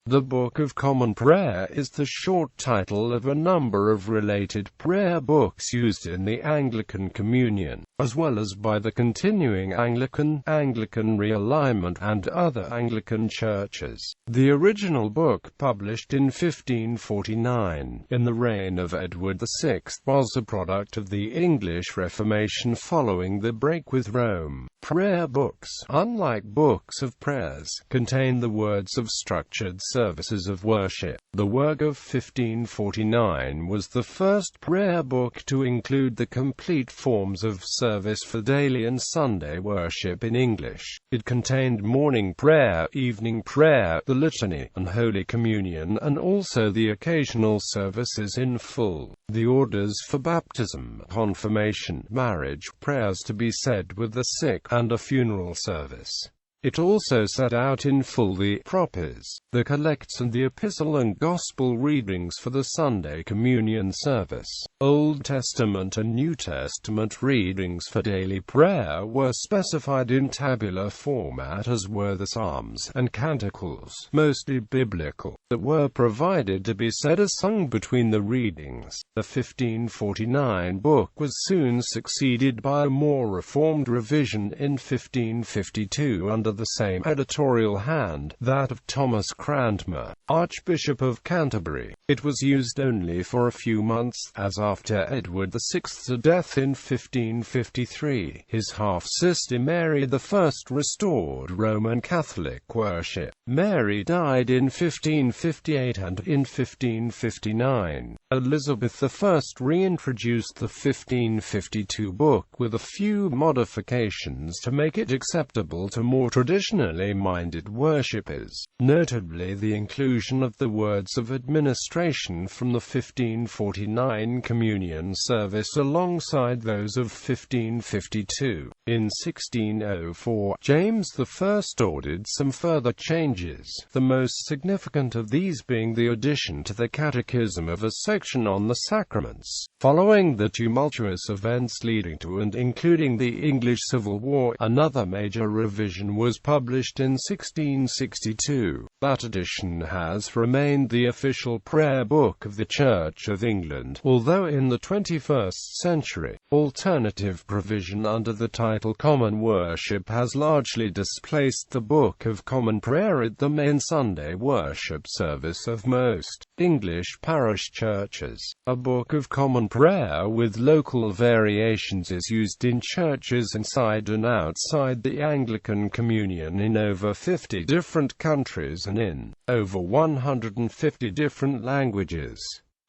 The Book of Common Prayer is the short title of a number of related prayer books used in the Anglican Communion, as well as by the Continuing Anglican, Anglican Realignment, and other Anglican churches. The original book, published in 1549, in the reign of Edward VI, was a product of the English Reformation following the break with Rome. Prayer books, unlike books of prayers, contain the words of structured services of worship. The work of 1549 was the first prayer book to include the complete forms of service for daily and Sunday worship in English. It contained morning prayer, evening prayer, the litany, and Holy Communion, and also the occasional services in full. The orders for baptism, confirmation, marriage, prayers to be said with the sick, and a funeral service. It also set out in full the propers, the collects, and the epistle and gospel readings for the Sunday communion service. Old Testament and New Testament readings for daily prayer were specified in tabular format, as were the psalms and canticles, mostly biblical, that were provided to be said or sung between the readings. The 1549 book was soon succeeded by a more reformed revision in 1552 under the same editorial hand, that of Thomas Cranmer, Archbishop of Canterbury. It was used only for a few months, as after Edward VI's death in 1553, his half-sister Mary I restored Roman Catholic worship. Mary died in 1558, and in 1559, Elizabeth I reintroduced the 1552 book with a few modifications to make it acceptable to more traditionally minded worshippers, notably the inclusion of the words of administration from the 1549 communion service alongside those of 1552. In 1604, James I ordered some further changes, the most significant of these being the addition to the Catechism of a section on the sacraments. Following the tumultuous events leading to and including the English Civil War, another major revision was published in 1662. That edition has remained the official prayer book of the Church of England, although in the 21st century, alternative provision under the title Common Worship has largely displaced the Book of Common Prayer at the main Sunday worship service of most English parish churches. A Book of Common Prayer with local variations is used in churches inside and outside the Anglican Communion in over 50 different countries and in over 150 different languages.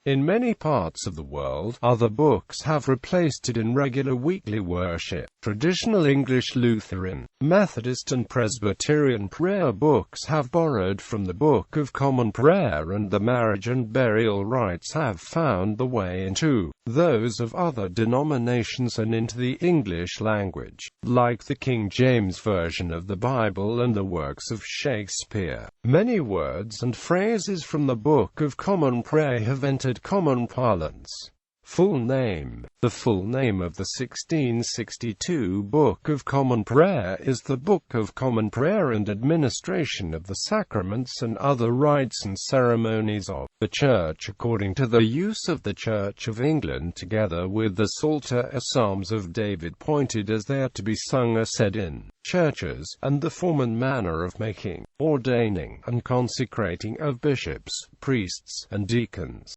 In many parts of the world, other books have replaced it in regular weekly worship. Traditional English Lutheran, Methodist and Presbyterian prayer books have borrowed from the Book of Common Prayer, and the marriage and burial rites have found the way into those of other denominations and into the English language, like the King James Version of the Bible and the works of Shakespeare. Many words and phrases from the Book of Common Prayer have entered common parlance. Full name. The full name of the 1662 Book of Common Prayer is the Book of Common Prayer and Administration of the Sacraments and Other Rites and Ceremonies of the Church according to the use of the Church of England, together with the Psalter or Psalms of David pointed as they are to be sung or said in churches, and the form and manner of making, ordaining, and consecrating of bishops, priests, and deacons.